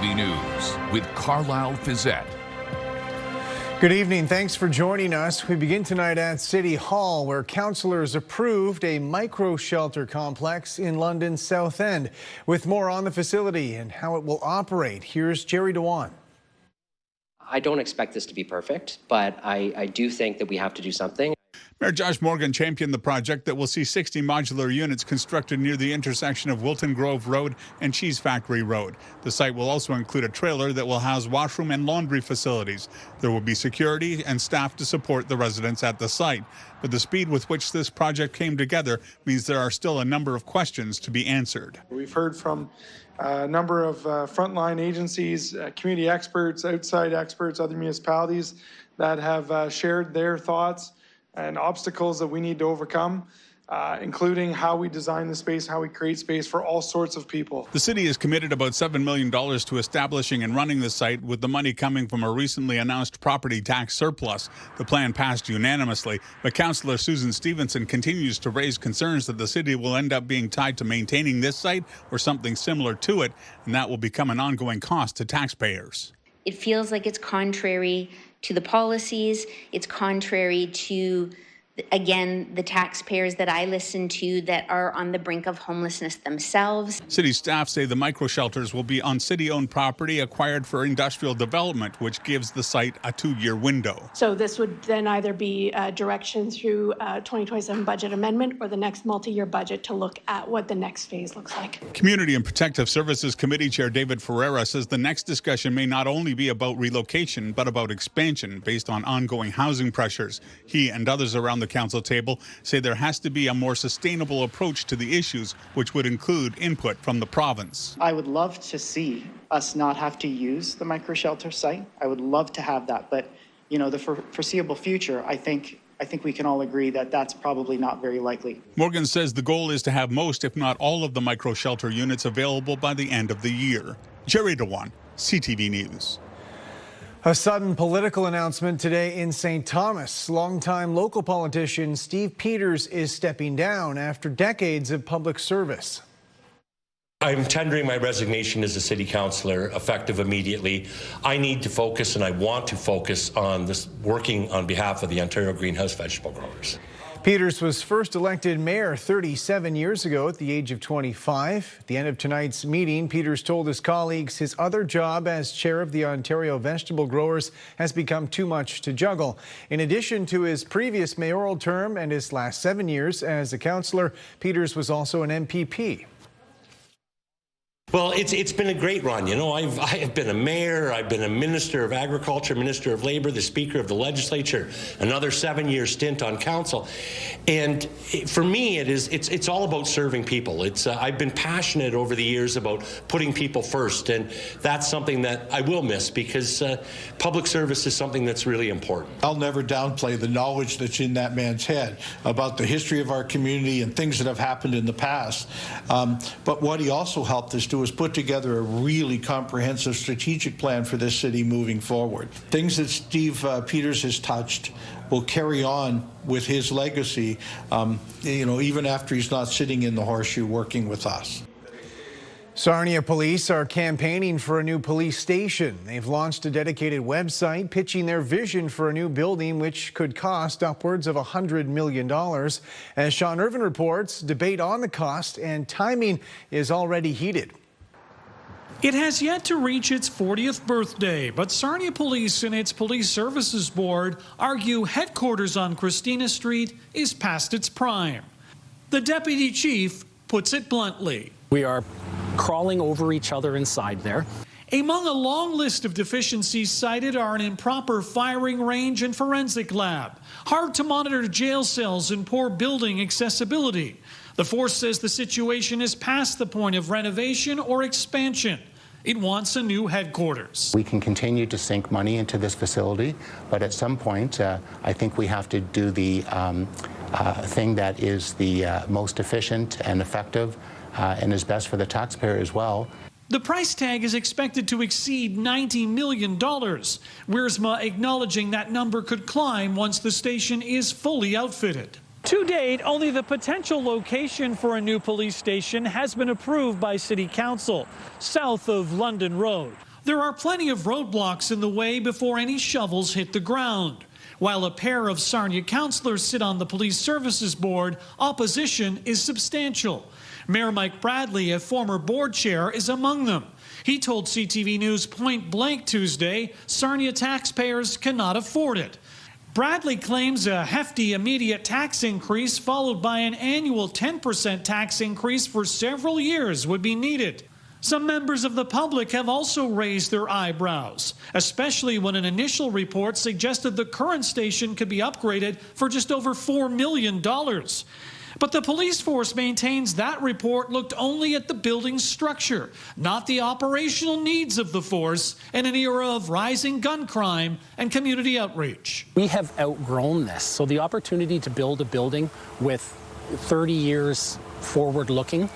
CTV News with Carlyle Fiset. Good evening. Thanks for joining us. We begin tonight at City Hall, where councillors approved a micro-shelter complex in London's South End. With more on the facility and how it will operate, here's Jerry Dewan. I don't expect this to be perfect, but I do think that we have to do something. Mayor Josh Morgan championed the project that will see 60 modular units constructed near the intersection of Wilton Grove Road and Cheese Factory Road. The site will also include a trailer that will house washroom and laundry facilities. There will be security and staff to support the residents at the site. But the speed with which this project came together means there are still a number of questions to be answered. We've heard from a number of frontline agencies, community experts, outside experts, other municipalities that have shared their thoughts and obstacles that we need to overcome, including how we design the space, how we create space for all sorts of people. The city is committed about $7 million to establishing and running the site, with the money coming from a recently announced property tax surplus. The plan passed unanimously, but Councillor Susan Stevenson continues to raise concerns that the city will end up being tied to maintaining this site or something similar to it, and that will become an ongoing cost to taxpayers. It feels like it's contrary to the policies. It's contrary to, again, the taxpayers that I listen to that are on the brink of homelessness themselves. City staff say the micro-shelters will be on city-owned property acquired for industrial development, which gives the site a 2-year window. So this would then either be direction through 2027 budget amendment or the next multi-year budget to look at what the next phase looks like. Community and Protective Services Committee Chair David Ferreira says the next discussion may not only be about relocation, but about expansion based on ongoing housing pressures. He and others around the council table say there has to be a more sustainable approach to the issues, which would include input from the province. I would love to see us not have to use the micro-shelter site. I would love to have that, but you know, the foreseeable future, I think we can all agree that that's probably not very likely. Morgan says the goal is to have most, if not all, of the micro-shelter units available by the end of the year. Jerry Dewan, CTV News. A sudden political announcement today in St. Thomas. Longtime local politician Steve Peters is stepping down after decades of public service. I'm tendering my resignation as a city councillor, effective immediately. I need to focus, and I want to focus on this, working on behalf of the Ontario greenhouse vegetable growers. Peters was first elected mayor 37 years ago at the age of 25. At the end of tonight's meeting, Peters told his colleagues his other job as chair of the Ontario Vegetable Growers has become too much to juggle. In addition to his previous mayoral term and his last 7 years as a councillor, Peters was also an MPP. Well, it's been a great run. You know, I have been a mayor, I've been a minister of agriculture, minister of labor, the speaker of the legislature, another 7-year stint on council. And for me, it's all about serving people. I've been passionate over the years about putting people first, and that's something that I will miss, because public service is something that's really important. I'll never downplay the knowledge that's in that man's head about the history of our community and things that have happened in the past. But what he also helped us do was put together a really comprehensive strategic plan for this city moving forward. Things that Steve Peters has touched will carry on with his legacy, you know, even after he's not sitting in the horseshoe working with us. Sarnia police are campaigning for a new police station. They've launched a dedicated website pitching their vision for a new building, which could cost upwards of $100 million. As Sean Irvin reports, debate on the cost and timing is already heated. It has yet to reach its 40th birthday, but Sarnia Police and its Police Services Board argue headquarters on Christina Street is past its prime. The deputy chief puts it bluntly. We are crawling over each other inside there. Among a long list of deficiencies cited are an improper firing range and forensic lab, hard to monitor jail cells, and poor building accessibility. The force says the situation is past the point of renovation or expansion. It wants a new headquarters. We can continue to sink money into this facility, but at some point, I think we have to do the thing that is the most efficient and effective and is best for the taxpayer as well. The price tag is expected to exceed $90 million. Wiersma acknowledging that number could climb once the station is fully outfitted. To date, only the potential location for a new police station has been approved by City Council, south of London Road. There are plenty of roadblocks in the way before any shovels hit the ground. While a pair of Sarnia councillors sit on the Police Services Board, opposition is substantial. Mayor Mike Bradley, a former board chair, is among them. He told CTV News point blank Tuesday, Sarnia taxpayers cannot afford it. Bradley claims a hefty immediate tax increase followed by an annual 10% tax increase for several years would be needed. Some members of the public have also raised their eyebrows, especially when an initial report suggested the current station could be upgraded for just over $4 million. But the police force maintains that report looked only at the building's structure, not the operational needs of the force in an era of rising gun crime and community outreach. We have outgrown this, so the opportunity to build a building with 30 years forward-looking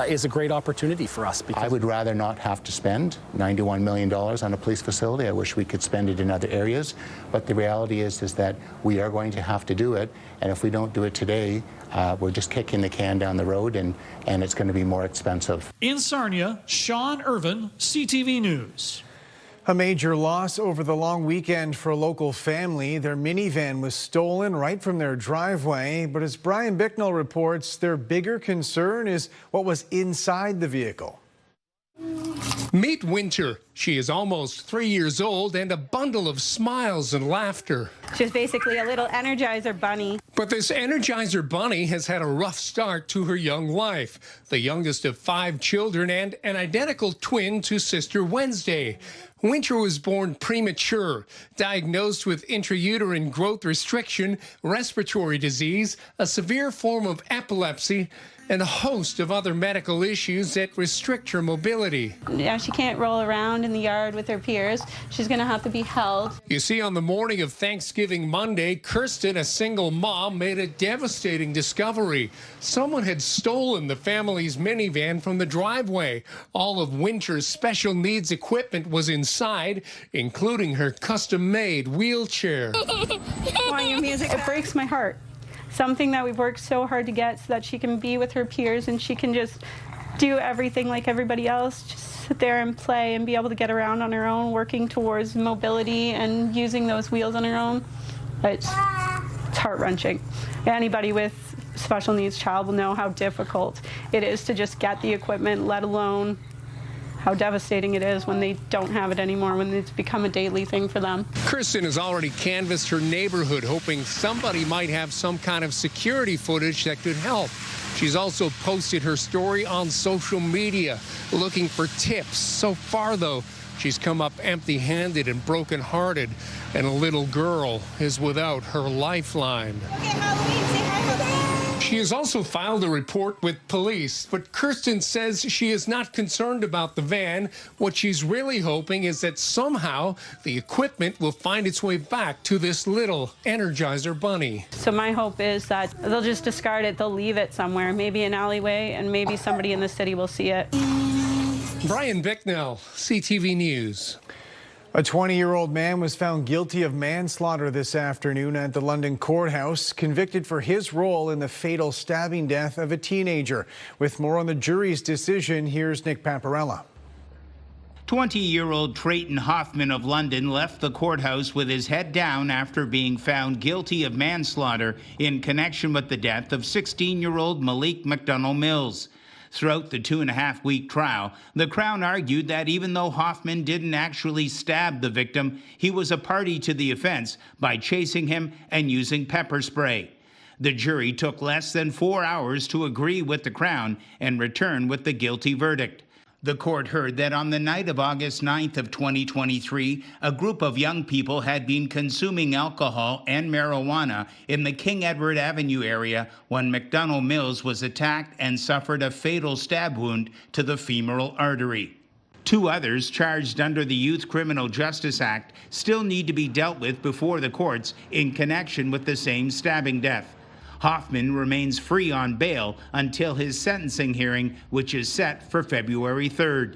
is a great opportunity for us. Because I would rather not have to spend $91 million on a police facility. I wish we could spend it in other areas. But the reality is that we are going to have to do it. And if we don't do it today, we're just kicking the can down the road, and it's going to be more expensive. In Sarnia, Sean Irvin, CTV News. A major loss over the long weekend for a local family. Their minivan was stolen right from their driveway. But as Brian Bicknell reports, their bigger concern is what was inside the vehicle. Meet Winter. She is almost 3 years old and a bundle of smiles and laughter. She's basically a little Energizer bunny. But this Energizer bunny has had a rough start to her young life. The youngest of 5 children and an identical twin to sister Wednesday. Winter was born premature, diagnosed with intrauterine growth restriction, respiratory disease, a severe form of epilepsy, and a host of other medical issues that restrict her mobility. Yeah, she can't roll around in the yard with her peers. She's going to have to be held. You see, on the morning of Thanksgiving Monday, Kirsten, a single mom, made a devastating discovery. Someone had stolen the family's minivan from the driveway. All of Winter's special needs equipment was inside, including her custom-made wheelchair. Want your music? It breaks my heart. Something that we've worked so hard to get so that she can be with her peers and she can just do everything like everybody else, just sit there and play and be able to get around on her own, working towards mobility and using those wheels on her own. It's heart-wrenching. Anybody with special needs child will know how difficult it is to just get the equipment, let alone how devastating it is when they don't have it anymore, when it's become a daily thing for them. Kirsten has already canvassed her neighborhood, hoping somebody might have some kind of security footage that could help. She's also posted her story on social media, looking for tips. So far, though, she's come up empty-handed and broken-hearted, and a little girl is without her lifeline. Okay, Halloween, say hi, Halloween. She has also filed a report with police, but Kirsten says she is not concerned about the van. What she's really hoping is that somehow the equipment will find its way back to this little Energizer bunny. So my hope is that they'll just discard it, they'll leave it somewhere, maybe an alleyway, and maybe somebody in the city will see it. Brian Bicknell, CTV News. A 20-year-old man was found guilty of manslaughter this afternoon at the London courthouse, convicted for his role in the fatal stabbing death of a teenager. With more on the jury's decision, here's Nick Paparella. 20-year-old Trayton Hoffman of London left the courthouse with his head down after being found guilty of manslaughter in connection with the death of 16-year-old Malik McDonald Mills. Throughout the 2.5-week trial, the Crown argued that even though Hoffman didn't actually stab the victim, he was a party to the offense by chasing him and using pepper spray. The jury took less than 4 hours to agree with the Crown and return with the guilty verdict. The court heard that on the night of August 9th of 2023, a group of young people had been consuming alcohol and marijuana in the King Edward Avenue area when McDonald Mills was attacked and suffered a fatal stab wound to the femoral artery. 2 others charged under the Youth Criminal Justice Act still need to be dealt with before the courts in connection with the same stabbing death. Hoffman remains free on bail until his sentencing hearing, which is set for February 3rd.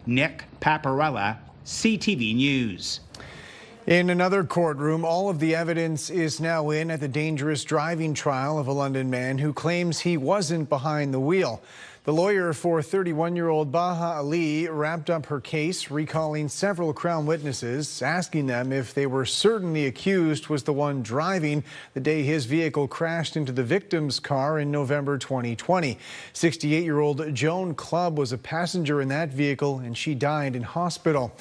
Nick Paparella, CTV News. In another courtroom, all of the evidence is now in at the dangerous driving trial of a London man who claims he wasn't behind the wheel. The lawyer for 31-year-old Baha Ali wrapped up her case, recalling several Crown witnesses, asking them if they were certain the accused was the one driving the day his vehicle crashed into the victim's car in November 2020. 68-year-old Joan Clubb was a passenger in that vehicle, and she died in hospital.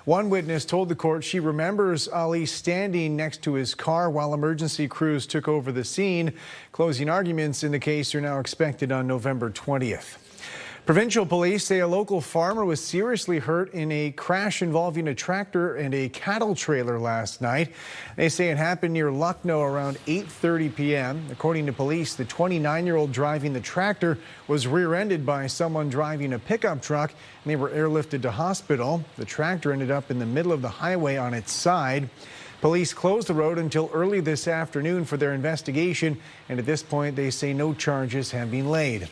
One witness told the court she remembers Ali standing next to his car while emergency crews took over the scene. Closing arguments in the case are now expected on November 20th. Provincial police say a local farmer was seriously hurt in a crash involving a tractor and a cattle trailer last night. They say it happened near Lucknow around 8:30 p.m. According to police, the 29-year-old driving the tractor was rear-ended by someone driving a pickup truck, and they were airlifted to hospital. The tractor ended up in the middle of the highway on its side. Police closed the road until early this afternoon for their investigation, and at this point they say no charges have been laid.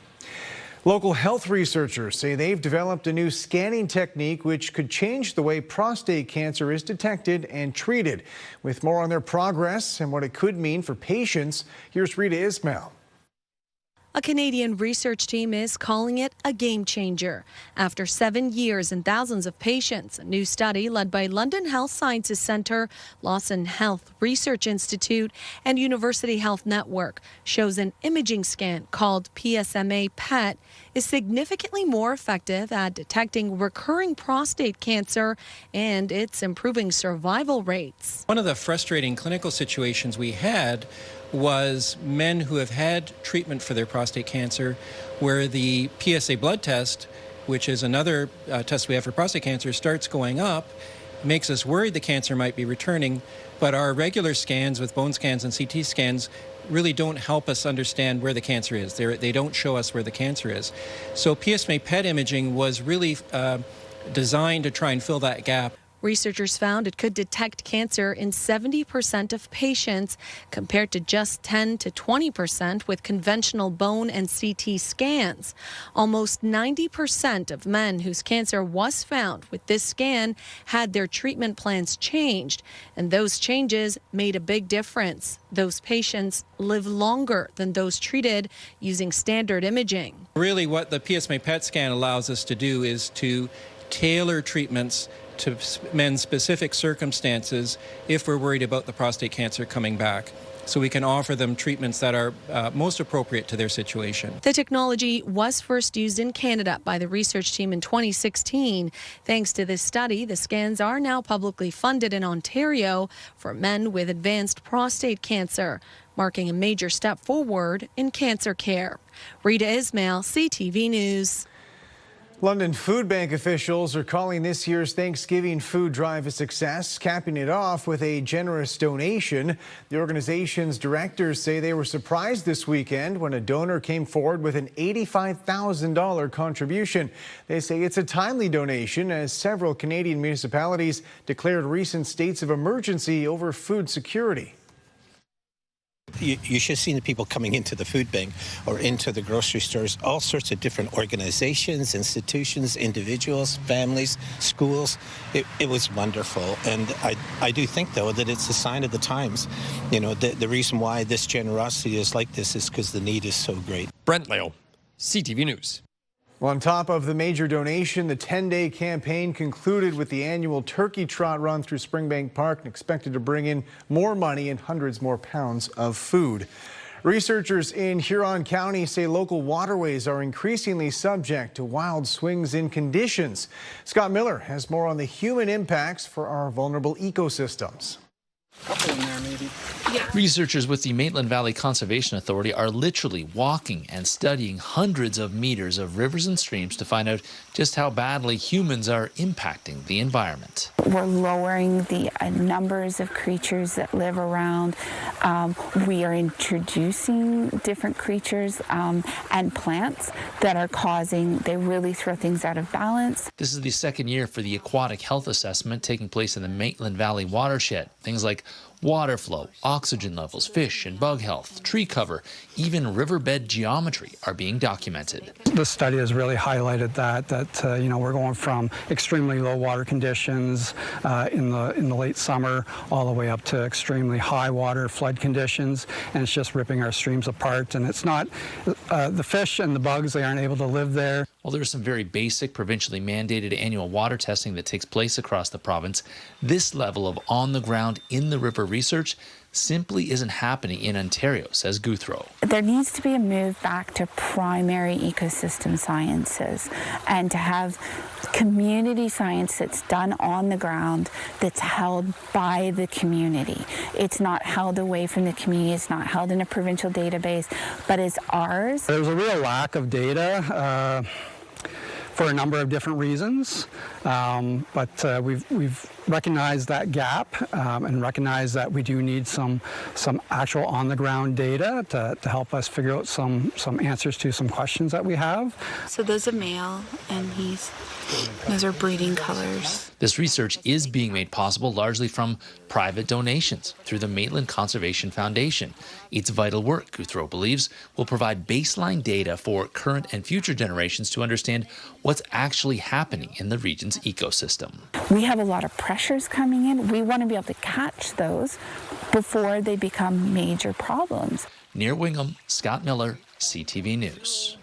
Local health researchers say they've developed a new scanning technique which could change the way prostate cancer is detected and treated. With more on their progress and what it could mean for patients, here's Rita Ismail. A Canadian research team is calling it a game changer. After 7 years and thousands of patients, a new study led by London Health Sciences Centre, Lawson Health Research Institute, and University Health Network shows an imaging scan called PSMA PET is significantly more effective at detecting recurring prostate cancer, and it's improving survival rates. One of the frustrating clinical situations we had was men who have had treatment for their prostate cancer where the PSA blood test, which is another test we have for prostate cancer, starts going up, makes us worried the cancer might be returning, but our regular scans with bone scans and CT scans really don't help us understand where the cancer is. They don't show us where the cancer is. So PSMA PET imaging was really designed to try and fill that gap. Researchers found it could detect cancer in 70% of patients, compared to just 10 to 20% with conventional bone and CT scans. Almost 90% of men whose cancer was found with this scan had their treatment plans changed, and those changes made a big difference. Those patients live longer than those treated using standard imaging. Really what the PSMA PET scan allows us to do is to tailor treatments to men's specific circumstances if we're worried about the prostate cancer coming back, so we can offer them treatments that are most appropriate to their situation. The technology was first used in Canada by the research team in 2016. Thanks to this study, the scans are now publicly funded in Ontario for men with advanced prostate cancer, marking a major step forward in cancer care. Rita Ismail, CTV News. London Food Bank officials are calling this year's Thanksgiving food drive a success, capping it off with a generous donation. The organization's directors say they were surprised this weekend when a donor came forward with an $85,000 contribution. They say it's a timely donation as several Canadian municipalities declared recent states of emergency over food security. You should see the people coming into the food bank or into the grocery stores, all sorts of different organizations, institutions, individuals, families, schools. It was wonderful. And I do think, though, that it's a sign of the times. You know, the reason why this generosity is like this is because the need is so great. Brent Leo, CTV News. Well, on top of the major donation, the 10-day campaign concluded with the annual turkey trot run through Springbank Park and expected to bring in more money and hundreds more pounds of food. Researchers in Huron County say local waterways are increasingly subject to wild swings in conditions. Scott Miller has more on the human impacts for our vulnerable ecosystems. Couple in there, maybe. Yeah. Researchers with the Maitland Valley Conservation Authority are literally walking and studying hundreds of meters of rivers and streams to find out just how badly humans are impacting the environment. We're lowering the numbers of creatures that live around. We are introducing different creatures and plants that are they really throw things out of balance. This is the second year for the Aquatic Health Assessment taking place in the Maitland Valley watershed. Things like Water flow, oxygen levels, fish and bug health, tree cover, even riverbed geometry are being documented. The study has really highlighted that you know, we're going from extremely low water conditions in the late summer all the way up to extremely high water flood conditions, and it's just ripping our streams apart. And it's not the fish and the bugs, they aren't able to live there. While there's some very basic provincially mandated annual water testing that takes place across the province, this level of on-the-ground, in-the-river research simply isn't happening in Ontario, says Guthro. There needs to be a move back to primary ecosystem sciences and to have community science that's done on the ground, that's held by the community. It's not held away from the community, it's not held in a provincial database, but it's ours. There's a real lack of data for a number of different reasons, but we've recognized that gap and recognized that we do need some actual on-the-ground data to help us figure out some answers to some questions that we have. So there's a male, and those are breeding colors. This research is being made possible largely from private donations through the Maitland Conservation Foundation. It's vital work, Guthro believes, will provide baseline data for current and future generations to understand what's actually happening in the region's ecosystem. We have a lot of pressures coming in. We want to be able to catch those before they become major problems. Near Wingham, Scott Miller, CTV News.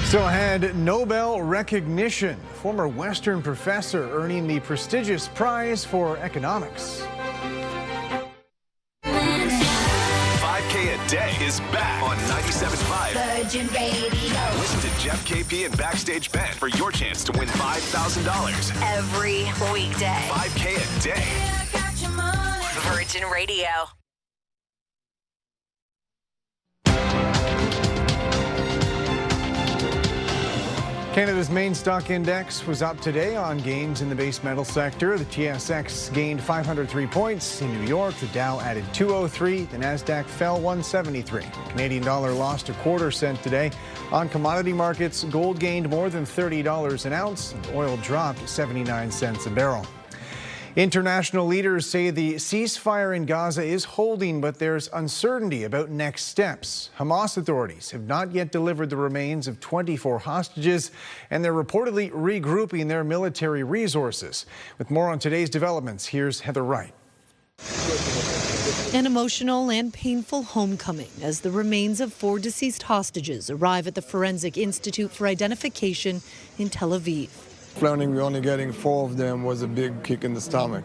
Still ahead, Nobel recognition. Former Western professor earning the prestigious prize for economics. 5K a day is back on 97.5 Virgin Radio. Listen to Jeff KP and Backstage Ben for your chance to win $5,000 every weekday. 5K a day. Virgin Radio. Canada's main stock index was up today on gains in the base metal sector. The TSX gained 503 points. In New York, the Dow added 203. The Nasdaq fell 173. The Canadian dollar lost a quarter cent today. On commodity markets, gold gained more than $30 an ounce, and oil dropped 79 cents a barrel. International leaders say the ceasefire in Gaza is holding, but there's uncertainty about next steps. Hamas authorities have not yet delivered the remains of 24 hostages, and they're reportedly regrouping their military resources. With more on today's developments, here's Heather Wright. An emotional and painful homecoming as the remains of 4 deceased hostages arrive at the Forensic Institute for Identification in Tel Aviv. Learning we're only getting 4 of them was a big kick in the stomach.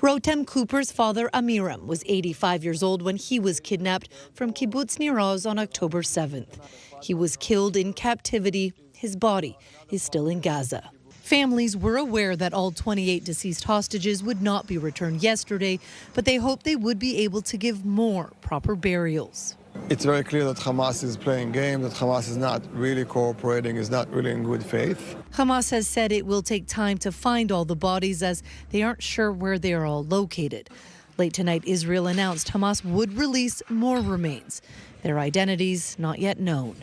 Rotem Cooper's father, Amiram, was 85 years old when he was kidnapped from Kibbutz Nir Oz on October 7th. He was killed in captivity. His body is still in Gaza. Families were aware that all 28 deceased hostages would not be returned yesterday, but they hoped they would be able to give more proper burials. It's very clear that Hamas is playing games, that Hamas is not really cooperating, is not really in good faith. Hamas has said it will take time to find all the bodies as they aren't sure where they are all located. Late tonight, Israel announced Hamas would release more remains. Their identities not yet known.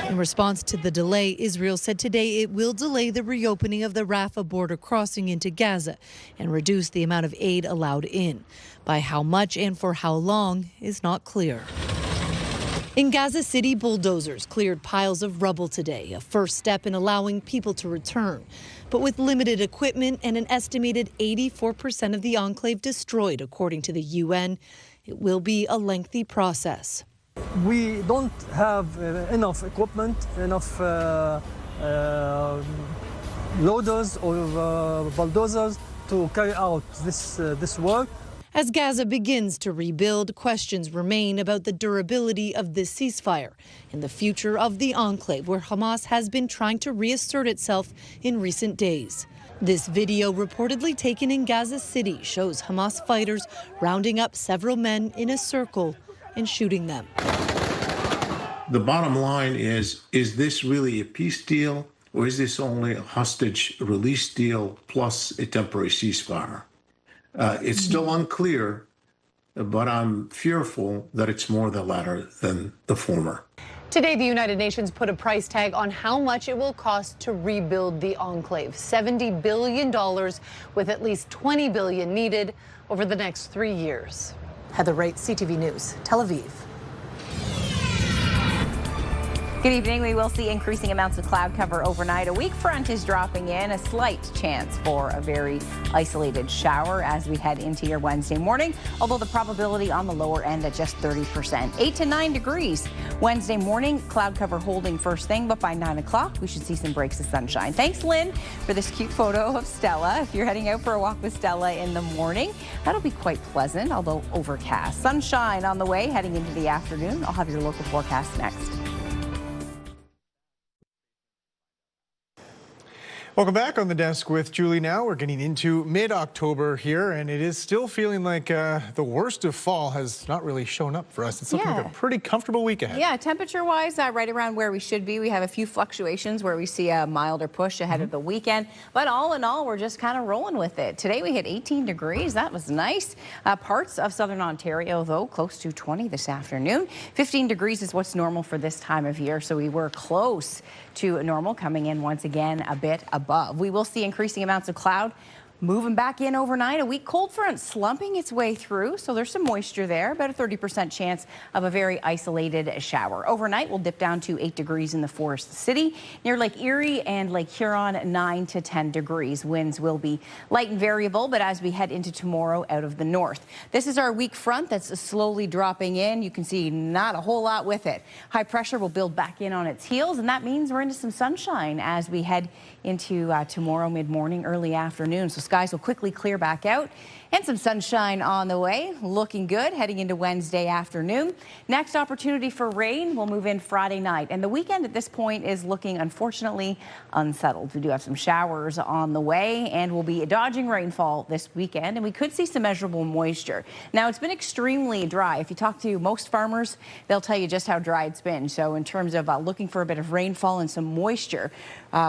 In response to the delay, Israel said today it will delay the reopening of the Rafah border crossing into Gaza and reduce the amount of aid allowed in. By how much and for how long is not clear. In Gaza City, bulldozers cleared piles of rubble today, a first step in allowing people to return. But with limited equipment and an estimated 84% of the enclave destroyed, according to the UN, it will be a lengthy process. We don't have enough equipment, enough loaders or bulldozers to carry out this work. As Gaza begins to rebuild, questions remain about the durability of this ceasefire and the future of the enclave where Hamas has been trying to reassert itself in recent days. This video, reportedly taken in Gaza City, shows Hamas fighters rounding up several men in a circle and shooting them. The bottom line is this really a peace deal, or is this only a hostage release deal plus a temporary ceasefire? It's still unclear, but I'm fearful that it's more the latter than the former. Today, the United Nations put a price tag on how much it will cost to rebuild the enclave. $70 billion, with at least $20 billion needed over the next 3 years. Heather Wright, CTV News, Tel Aviv. Good evening. We will see increasing amounts of cloud cover overnight. A weak front is dropping in, a slight chance for a very isolated shower as we head into your Wednesday morning, although the probability on the lower end at just 30%. 8 to 9 degrees Wednesday morning, cloud cover holding first thing, but by 9 o'clock we should see some breaks of sunshine. Thanks, Lynn, for this cute photo of Stella. If you're heading out for a walk with Stella in the morning, that'll be quite pleasant, although overcast. Sunshine on the way heading into the afternoon. I'll have your local forecast next. Welcome back on the desk with Julie now. We're getting into mid-October here, and it is still feeling like the worst of fall has not really shown up for us. It's looking like a pretty comfortable week ahead. Yeah, temperature-wise, right around where we should be. We have a few fluctuations where we see a milder push ahead of the weekend, but all in all, we're just kind of rolling with it. Today we hit 18 degrees. That was nice. Parts of southern Ontario, though, close to 20 this afternoon. 15 degrees is what's normal for this time of year, so we were close to normal, coming in once again a bit above. We will see increasing amounts of cloud moving back in overnight. A weak cold front slumping its way through, so there's some moisture there. About a 30% chance of a very isolated shower. Overnight, we'll dip down to 8 degrees in the Forest City. Near Lake Erie and Lake Huron, 9 to 10 degrees. Winds will be light and variable, but as we head into tomorrow out of the north. This is our weak front that's slowly dropping in. You can see not a whole lot with it. High pressure will build back in on its heels, and that means we're into some sunshine as we head into tomorrow mid-morning, early afternoon. So skies will quickly clear back out and some sunshine on the way. Looking good heading into Wednesday afternoon. Next opportunity for rain will move in Friday night. And the weekend at this point is looking, unfortunately, unsettled. We do have some showers on the way and we'll be dodging rainfall this weekend. And we could see some measurable moisture. Now, it's been extremely dry. If you talk to most farmers, they'll tell you just how dry it's been. So in terms of looking for a bit of rainfall and some moisture,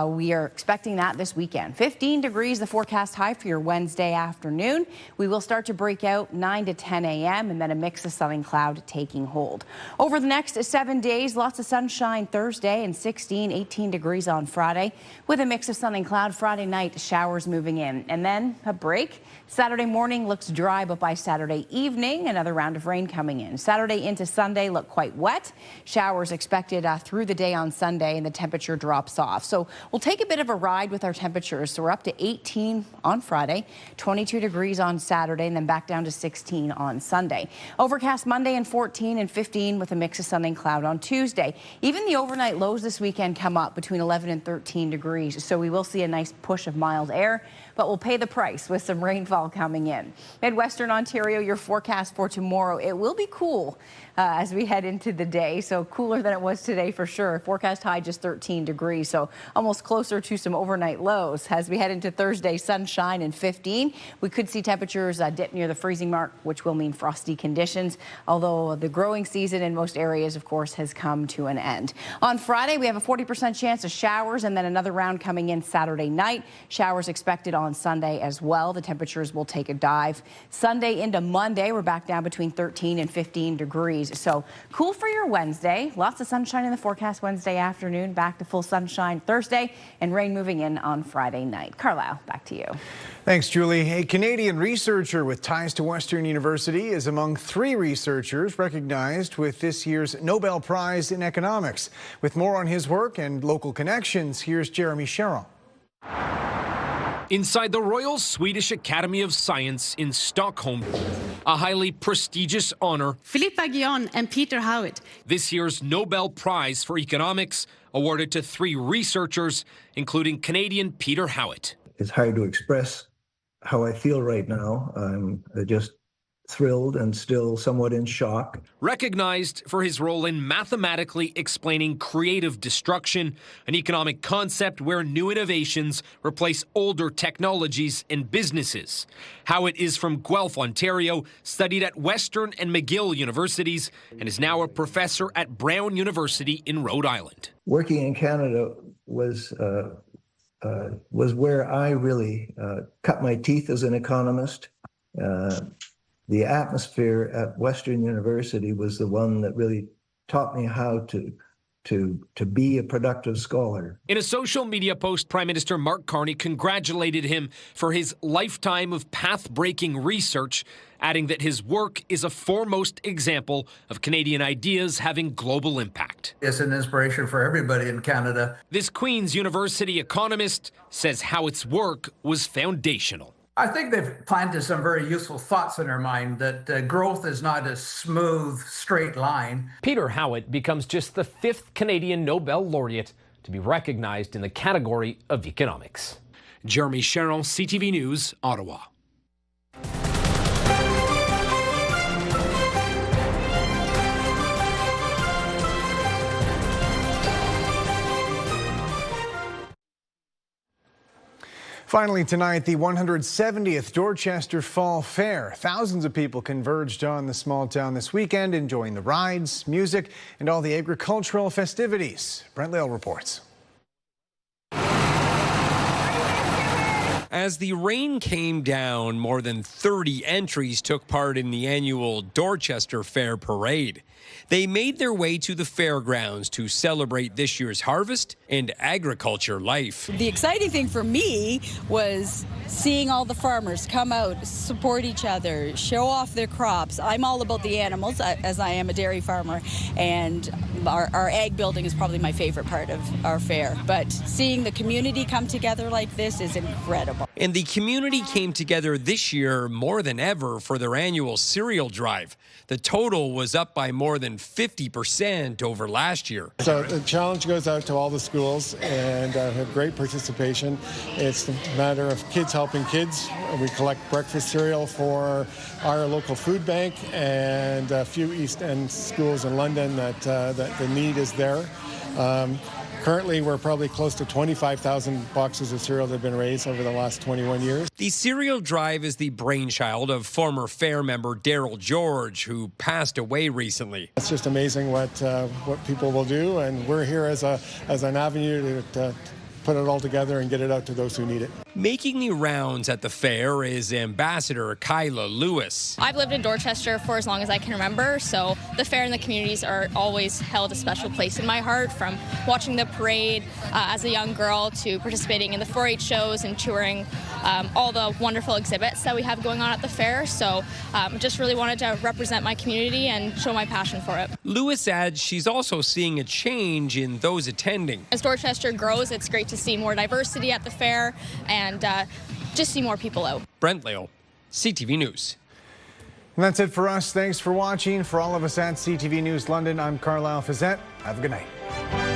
we are expecting that this weekend. 15 degrees, the forecast high for your Wednesday afternoon. We will start to break out 9 to 10 a.m. and then a mix of sun and cloud taking hold. Over the next 7 days, lots of sunshine Thursday and 18 degrees on Friday with a mix of sun and cloud. Friday night, showers moving in and then a break. Saturday morning looks dry, but by Saturday evening, another round of rain coming in. Saturday into Sunday look quite wet. Showers expected through the day on Sunday and the temperature drops off. So we'll take a bit of a ride with our temperatures. So we're up to 18 on Friday, 22 degrees on Saturday, and then back down to 16 on Sunday. Overcast Monday and 14 and 15 with a mix of sun and cloud on Tuesday. Even the overnight lows this weekend come up between 11 and 13 degrees. So we will see a nice push of mild air, but we'll pay the price with some rainfall coming in. Midwestern Ontario, your forecast for tomorrow, it will be cool as we head into the day. So cooler than it was today for sure. Forecast high just 13 degrees. So almost closer to some overnight lows. As we head into Thursday, sunshine and 15. We could see temperatures dip near the freezing mark, which will mean frosty conditions. Although the growing season in most areas, of course, has come to an end. On Friday, we have a 40% chance of showers and then another round coming in Saturday night. Showers expected on Sunday as well. The temperatures will take a dive. Sunday into Monday, we're back down between 13 and 15 degrees. So cool for your Wednesday. Lots of sunshine in the forecast Wednesday afternoon. Back to full sunshine Thursday and rain moving in on Friday night. Carlyle, back to you. Thanks, Julie. A Canadian researcher with ties to Western University is among 3 researchers recognized with this year's Nobel Prize in Economics. With more on his work and local connections, here's Jeremy Sharon. Inside the Royal Swedish Academy of Science in Stockholm, a highly prestigious honor. Philippa Guion and Peter Howitt. This year's Nobel Prize for Economics awarded to 3 researchers, including Canadian Peter Howitt. It's hard to express how I feel right now. I'm just thrilled and still somewhat in shock. Recognized for his role in mathematically explaining creative destruction, an economic concept where new innovations replace older technologies and businesses. Howitt is from Guelph, Ontario, studied at Western and McGill universities, and is now a professor at Brown University in Rhode Island. Working in Canada was where I really cut my teeth as an economist. The atmosphere at Western University was the one that really taught me how to to be a productive scholar. In a social media post, Prime Minister Mark Carney congratulated him for his lifetime of path-breaking research, adding that his work is a foremost example of Canadian ideas having global impact. It's an inspiration for everybody in Canada. This Queen's University economist says Howitt's work was foundational. I think they've planted some very useful thoughts in our mind that growth is not a smooth, straight line. Peter Howitt becomes just the 5th Canadian Nobel laureate to be recognized in the category of economics. Jeremy Sharon, CTV News, Ottawa. Finally tonight, the 170th Dorchester Fall Fair. Thousands of people converged on the small town this weekend, enjoying the rides, music, and all the agricultural festivities. Brent Lale reports. As the rain came down, more than 30 entries took part in the annual Dorchester Fair Parade. They made their way to the fairgrounds to celebrate this year's harvest and agriculture life. The exciting thing for me was seeing all the farmers come out, support each other, show off their crops. I'm all about the animals, as I am a dairy farmer, and our egg building is probably my favorite part of our fair. But seeing the community come together like this is incredible. And the community came together this year more than ever for their annual cereal drive. The total was up by more than 50% over last year. So the challenge goes out to all the schools and have great participation. It's a matter of kids helping kids. We collect breakfast cereal for our local food bank and a few East End schools in London that the need is there. Currently, we're probably close to 25,000 boxes of cereal that have been raised over the last 21 years. The cereal drive is the brainchild of former fair member Daryl George, who passed away recently. It's just amazing what people will do, and we're here as an avenue to put it all together and get it out to those who need it. Making the rounds at the fair is Ambassador Kyla Lewis. I've lived in Dorchester for as long as I can remember, so the fair and the communities are always held a special place in my heart, from watching the parade as a young girl to participating in the 4-H shows and touring all the wonderful exhibits that we have going on at the fair. So just really wanted to represent my community and show my passion for it. Lewis adds she's also seeing a change in those attending. As Dorchester grows, it's great to see more diversity at the fair and just see more people out. Brent Lale, CTV News. And that's it for us. Thanks for watching. For all of us at CTV News London, I'm Carlyle Fiset. Have a good night.